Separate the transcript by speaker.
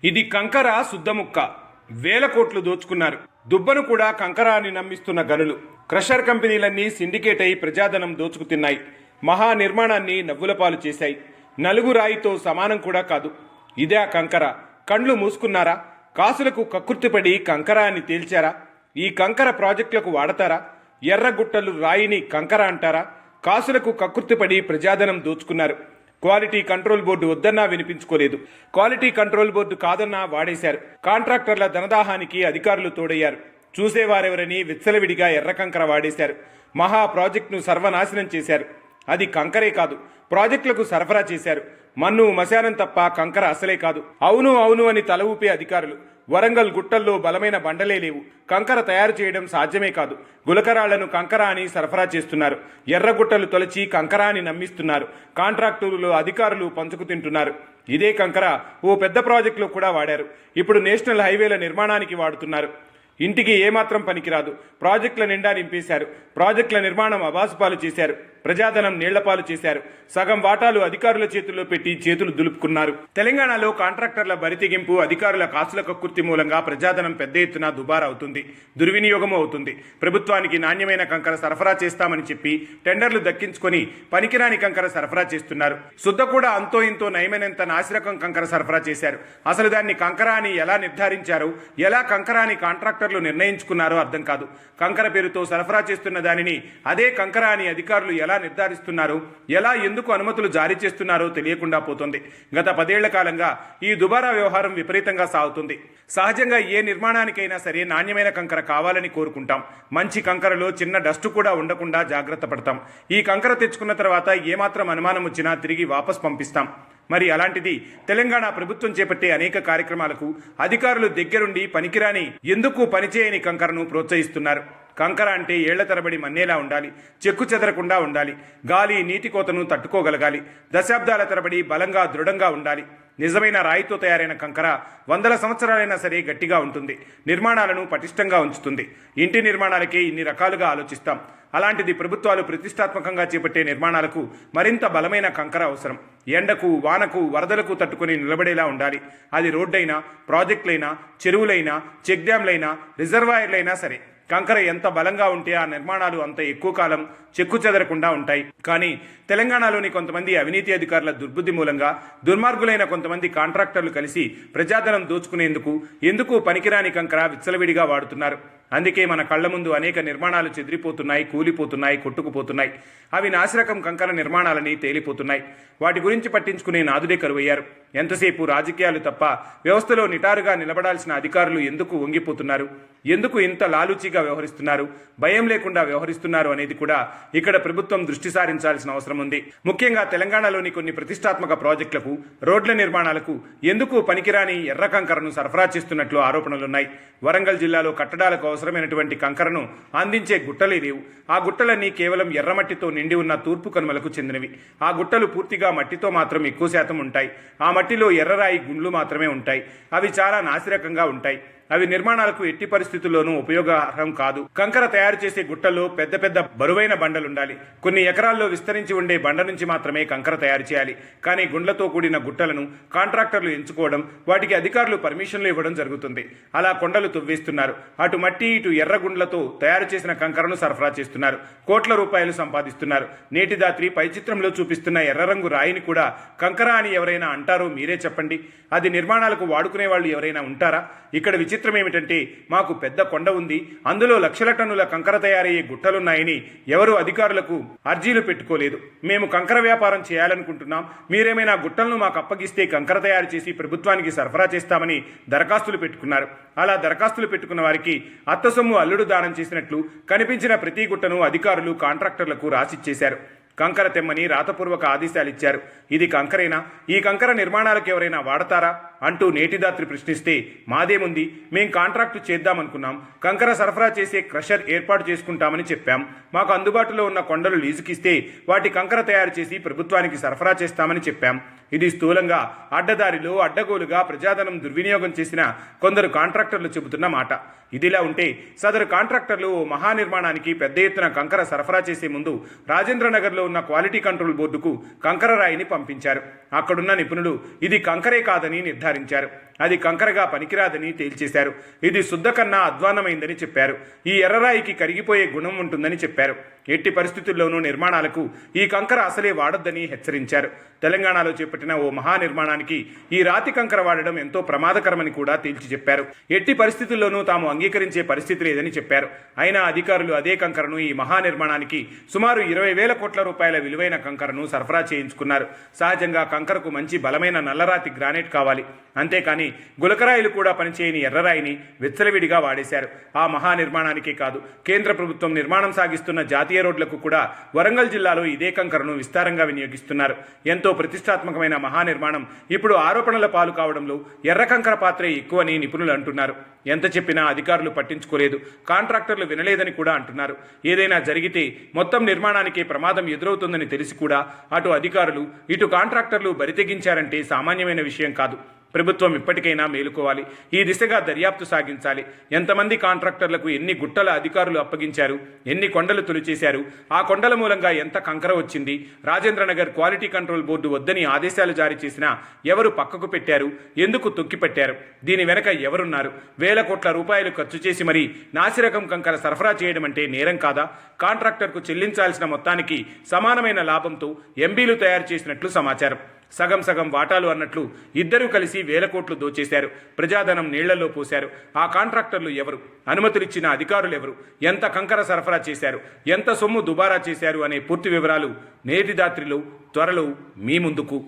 Speaker 1: ఇది కంకర శుద్ధముక్క. వేల కోట్లు దోచుకున్నారు. దుబ్బను కూడా కంకర అని నమ్మిస్తున్న గనులు. క్రషర్ కంపెనీలన్నీ సిండికేట్ అయి ప్రజాధనం దోచుకుతిన్నాయి. మహా నిర్మాణాన్ని నవ్వులపాలు చేశాయి. నలుగు రాయితో సమానం కూడా కాదు. ఇదే ఆ కంకర. కండ్లు మూసుకున్నారా? కాసులకు కక్కుర్తిపడి కంకర అని తేల్చారా? ఈ కంకర ప్రాజెక్టులకు వాడతారా? ఎర్రగుట్టలు రాయిని కంకర అంటారా? కాసులకు కక్కుర్తిపడి ప్రజాధనం దోచుకున్నారు. క్వాలిటీ కంట్రోల్ బోర్డు వద్దన్నా వినిపించుకోలేదు. క్వాలిటీ కంట్రోల్ బోర్డు కాదన్నా వాడేశారు. కాంట్రాక్టర్ల ధనదాహానికి అధికారులు తోడయ్యారు. చూసేవారెవరని విచ్చలవిడిగా ఎర్ర కంకర వాడేశారు. మహా ప్రాజెక్టును సర్వనాశనం చేశారు. అది కంకరే కాదు, ప్రాజెక్టులకు సరఫరా చేశారు. మన్ను మశానం తప్ప కంకర అసలే కాదు. అవును అవును అని తల ఊపే అధికారులు. వరంగల్ గుట్టల్లో బలమైన బండలే లేవు. కంకర తయారు చేయడం సాధ్యమే కాదు. గులకరాళ్లను కంకర అని సరఫరా చేస్తున్నారు. ఎర్రగుట్టలు తొలచి కంకర అని నమ్మిస్తున్నారు. కాంట్రాక్టర్లు అధికారులు పంచుకు తింటున్నారు. ఇదే కంకర ఓ పెద్ద ప్రాజెక్టులో కూడా వాడారు. ఇప్పుడు నేషనల్ హైవేల నిర్మాణానికి వాడుతున్నారు. ఇంటికి ఏమాత్రం పనికిరాదు. ప్రాజెక్టుల నిండా నింపేశారు. ప్రాజెక్టుల నిర్మాణం అబాసుపాలు చేశారు. ప్రజాధనం నీళ్లపాలు చేశారు. సగం వాటాలు అధికారుల చేతుల్లో పెట్టి చేతులు దులుపుకున్నారు. తెలంగాణలో కాంట్రాక్టర్ల బరితెగింపు, అధికారుల కాసుల కక్కుర్తి మూలంగా ప్రజాధనం పెద్ద ఎత్తున దుబారా అవుతుంది, దుర్వినియోగం అవుతుంది. ప్రభుత్వానికి నాణ్యమైన కంకర సరఫరా చేస్తామని చెప్పి టెండర్లు దక్కించుకొని పనికిరాని కంకర సరఫరా చేస్తున్నారు. శుద్ధ కూడా అంతో ఇంతో నయమైనంత నాసిరకం కంకర సరఫరా చేశారు. అసలు దాన్ని కంకర అని ఎలా నిర్ధారించారో, ఎలా కంకర అని కాంట్రాక్టర్లు నిర్ణయించుకున్నారో అర్థం కాదు. కంకర పేరుతో సరఫరా చేస్తున్న దానిని అదే కంకర అని అధికారులు ఎలా నిర్ధారిస్తున్నారు, ఎలా ఎందుకు అనుమతులు జారీ చేస్తున్నారో తెలియకుండా పోతుంది. గత 10 ఏళ్ల కాలంగా ఈ దుబారా వ్యవహారం విపరీతంగా సాగుతుంది. సహజంగా ఏ నిర్మాణానికైనా సరే నాణ్యమైన కంకర కావాలని కోరుకుంటాం. మంచి కంకరలో చిన్న డస్ట్ కూడా ఉండకుండా జాగ్రత్త పడతాం. ఈ కంకర తెచ్చుకున్న తర్వాత ఏమాత్రం అనుమానం వచ్చినా తిరిగి వాపస్ పంపిస్తాం. మరి అలాంటిది తెలంగాణ ప్రభుత్వం చేపట్టే అనేక కార్యక్రమాలకు అధికారులు దగ్గరుండి పనికిరాని, ఎందుకు పనిచేయని కంకరను ప్రోత్సహిస్తున్నారు. కంకర అంటే ఏళ్ల తరబడి మన్నేలా ఉండాలి, చెక్కు చెదరకుండా ఉండాలి, గాలి నీటి కోతను తట్టుకోగలగాలి, దశాబ్దాల తరబడి బలంగా దృఢంగా ఉండాలి. నిజమైన రాయితో తయారైన కంకర 100 సంవత్సరాలైనా సరే గట్టిగా ఉంటుంది. నిర్మాణాలను పటిష్టంగా ఉంచుతుంది. ఇంటి నిర్మాణాలకే ఇన్ని రకాలుగా ఆలోచిస్తాం. అలాంటిది ప్రభుత్వాలు ప్రతిష్టాత్మకంగా చేపట్టే నిర్మాణాలకు మరింత బలమైన కంకర అవసరం. ఎండకు, వానకు, వరదలకు తట్టుకుని నిలబడేలా ఉండాలి. అది రోడ్డైనా, ప్రాజెక్టులైనా, చెరువులైనా, చెక్ డ్యాంలైనా, రిజర్వాయర్లైనా సరే. కంకర ఎంత బలంగా ఉంటే ఆ నిర్మాణాలు అంత ఎక్కువ కాలం చెక్కు చెదరకుండా ఉంటాయి. కానీ తెలంగాణలోని కొంతమంది అవినీతి అధికారుల దుర్బుద్ధి మూలంగా దుర్మార్గులైన కొంతమంది కాంట్రాక్టర్లు కలిసి ప్రజాధనం దోచుకునేందుకు ఎందుకు పనికిరాని కంకర విచ్చలవిడిగా వాడుతున్నారు. అందుకే మన కళ్ల ముందు అనేక నిర్మాణాలు చెదిరిపోతున్నాయి, కూలిపోతున్నాయి, కొట్టుకుపోతున్నాయి. అవి నాసిరకం కంకర నిర్మాణాలని తేలిపోతున్నాయి. వాటి గురించి పట్టించుకునే నాదుడే కరువయ్యారు. ఎంతసేపు రాజకీయాలు తప్ప వ్యవస్థలో నిటారుగా నిలబడాల్సిన అధికారులు ఎందుకు వంగిపోతున్నారు, ఎందుకు ఇంత లాలూచీగా వ్యవహరిస్తున్నారు, భయం లేకుండా వ్యవహరిస్తున్నారు అనేది కూడా ఇక్కడ ప్రభుత్వం దృష్టి సారించాల్సిన అవసరం ఉంది. ముఖ్యంగా తెలంగాణలోని కొన్ని ప్రతిష్టాత్మక ప్రాజెక్టులకు, రోడ్ల నిర్మాణాలకు ఎందుకు పనికిరాని ఎర్ర కంకరను సరఫరా చేస్తున్నట్లు ఆరోపణలున్నాయి. వరంగల్ జిల్లాలో కట్టడాలకు అవసరమైనటువంటి కంకరను అందించే గుట్టలే లేవు. ఆ గుట్టలన్నీ కేవలం ఎర్రమట్టితో నిండి ఉన్న తూర్పు కనుమలకు చెందినవి. ఆ గుట్టలు పూర్తిగా మట్టితో మాత్రం ఎక్కువ శాతం ఉంటాయి. ఆ మట్టిలో ఎర్రరాయి గుండ్లు మాత్రమే ఉంటాయి. అవి చాలా నాసిరకంగా ఉంటాయి. అవి నిర్మాణాలకు ఎట్టి పరిస్థితుల్లోనూ ఉపయోగార్హం కాదు. కంకర తయారు చేసే గుట్టల్లో పెద్ద పెద్ద బరువైన బండలుండాలి. కొన్ని ఎకరాల్లో విస్తరించి ఉండే బండ నుంచి మాత్రమే కంకర తయారు చేయాలి. కానీ గుండ్లతో కూడిన గుట్టలను కాంట్రాక్టర్లు ఎంచుకోవడం, వాటికి అధికారులు పర్మిషన్లు ఇవ్వడం జరుగుతుంది. అలా కొండలు తవ్వేస్తున్నారు. అటు మట్టి, ఇటు ఎర్ర గుండ్లతో తయారు చేసిన కంకరను సరఫరా చేస్తున్నారు. కోట్ల రూపాయలు సంపాదిస్తున్నారు. నేటి దాత్రి పై చిత్రంలో చూపిస్తున్న ఎర్ర రంగు రాయిని కూడా కంకర అని ఎవరైనా అంటారో మీరే చెప్పండి. అది నిర్మాణాలకు వాడుకునే వాళ్ళు ఎవరైనా ఉంటారా? ఇక్కడ విచిత్రం ఏమిటంటే, మాకు పెద్ద కొండ ఉంది, అందులో లక్షల టన్నుల కంకర తయారయ్యే గుట్టలున్నాయని ఎవరు అధికారులకు అర్జీలు పెట్టుకోలేదు. మేము కంకర వ్యాపారం చేయాలనుకుంటున్నాం, మీరేమైనా గుట్టలను మాకు అప్పగిస్తే కంకర తయారు చేసి ప్రభుత్వానికి సరఫరా చేస్తామని దరఖాస్తులు పెట్టుకున్నారు. అలా దరఖాస్తులు పెట్టుకున్న వారికి అత్తసొమ్ము అల్లుడు దానం చేసినట్లు కనిపించిన ప్రతి గుట్టను అధికారులు కాంట్రాక్టర్లకు రాసిచ్చేశారు. కంకర తెమ్మని రాతపూర్వక ఆదేశాలు ఇచ్చారు. ఇది కంకరేనా? ఈ కంకర నిర్మాణాలకు ఎవరైనా వాడతారా అంటూ నేటిదాత్రి ప్రశ్నిస్తే, మాదేముంది, మేం కాంట్రాక్టు చేద్దామనుకున్నాం, కంకర సరఫరా చేసే క్రషర్ ఏర్పాటు చేసుకుంటామని చెప్పాం. మాకు అందుబాటులో ఉన్న కొండలు లీజుకిస్తే వాటి కంకర తయారు చేసి ప్రభుత్వానికి సరఫరా చేస్తామని చెప్పాం. ఇది స్థూలంగా అడ్డదారిలో అడ్డగోలుగా ప్రజాధనం దుర్వినియోగం చేసిన కొందరు కాంట్రాక్టర్లు చెబుతున్న మాట. ఇదిలా ఉంటే సదరు కాంట్రాక్టర్లు ఓ మహానిర్మాణానికి పెద్ద ఎత్తున కంకర సరఫరా చేసే ముందు రాజేంద్రనగర్లో ఉన్న క్వాలిటీ కంట్రోల్ బోర్డుకు కంకర రాయిని పంపించారు. అక్కడున్న నిపుణులు ఇది కంకరే కాదని నిర్ధారించారు. నిర్ధారించారు. అది కంకరగా పనికిరాదని తేల్చేశారు. ఇది శుద్ధ కన్నా అధ్వాన్నమైందని చెప్పారు. ఈ ఎర్రరాయికి కరిగిపోయే గుణం ఉంటుందని చెప్పారు. ఎట్టి పరిస్థితుల్లోనూ నిర్మాణాలకు ఈ కంకర అసలే వాడొద్దని హెచ్చరించారు. తెలంగాణలో చేపట్టిన ఓ మహా నిర్మాణానికి ఈ రాతి కంకర వాడడం ఎంతో ప్రమాదకరమని కూడా తేల్చి చెప్పారు. ఎట్టి పరిస్థితుల్లోనూ తాము అంగీకరించే పరిస్థితి లేదని చెప్పారు. అయినా అధికారులు అదే కంకరను ఈ మహా నిర్మాణానికి సుమారు 20,000 కోట్ల రూపాయల విలువైన కంకరను సరఫరా చేయించుకున్నారు. సహజంగా కంకరకు మంచి బలమైన నల్లరాతి గ్రానైట్ కావాలి. అంతేకాని గులకరాయిలు కూడా పనిచేయని ఎర్రరాయిని విచ్చలవిడిగా వాడేశారు. ఆ మహా నిర్మాణానికే కాదు, కేంద్ర ప్రభుత్వం నిర్మాణం సాగిస్తున్న జాతీయ రోడ్లకు కూడా వరంగల్ జిల్లాలో ఇదే కంకరను విస్తారంగా వినియోగిస్తున్నారు. ఎంతో ప్రతిష్టాత్మకమైన మహా నిర్మాణం ఇప్పుడు ఆరోపణల పాలు కావడంలో ఎర్ర కంకర పాత్రే ఎక్కువని నిపుణులు అంటున్నారు. ఎంత చెప్పినా అధికారులు పట్టించుకోలేదు, కాంట్రాక్టర్లు వినలేదని కూడా అంటున్నారు. ఏదైనా జరిగితే మొత్తం నిర్మాణానికే ప్రమాదం ఎదురవుతుందని తెలిసి కూడా అటు అధికారులు ఇటు కాంట్రాక్టర్లు బరితెగించారంటే సామాన్యమైన విషయం కాదు. ప్రభుత్వం ఇప్పటికైనా మేలుకోవాలి. ఈ దిశగా దర్యాప్తు సాగించాలి. ఎంతమంది కాంట్రాక్టర్లకు ఎన్ని గుట్టల అధికారులు అప్పగించారు, ఎన్ని కొండలు తొలిచేశారు, ఆ కొండల మూలంగా ఎంత కంకర వచ్చింది, రాజేంద్రనగర్ క్వాలిటీ కంట్రోల్ బోర్డు వద్దని ఆదేశాలు జారీ చేసినా ఎవరు పక్కకు పెట్టారు, ఎందుకు తొక్కిపెట్టారు, దీని వెనక ఎవరున్నారు? 1,000 కోట్ల రూపాయలు ఖర్చు చేసి మరీ నాసిరకం కంకర సరఫరా చేయడం అంటే నేరం కాదా? కాంట్రాక్టర్కు చెల్లించాల్సిన మొత్తానికి సమానమైన లాభంతో ఎంబీలు తయారు చేసినట్లు సమాచారం. సగం సగం వాటాలు అన్నట్లు ఇద్దరూ కలిసి 1,000 కోట్లు దోచేశారు. ప్రజాధనం నీళ్లలో పోశారు. ఆ కాంట్రాక్టర్లు ఎవరు? అనుమతులిచ్చిన అధికారులు ఎవరు? ఎంత కంకర సరఫరా చేశారు? ఎంత సొమ్ము దుబారా చేశారు అనే పూర్తి వివరాలు నేటి రాత్రిలో త్వరలో మీ ముందుకు.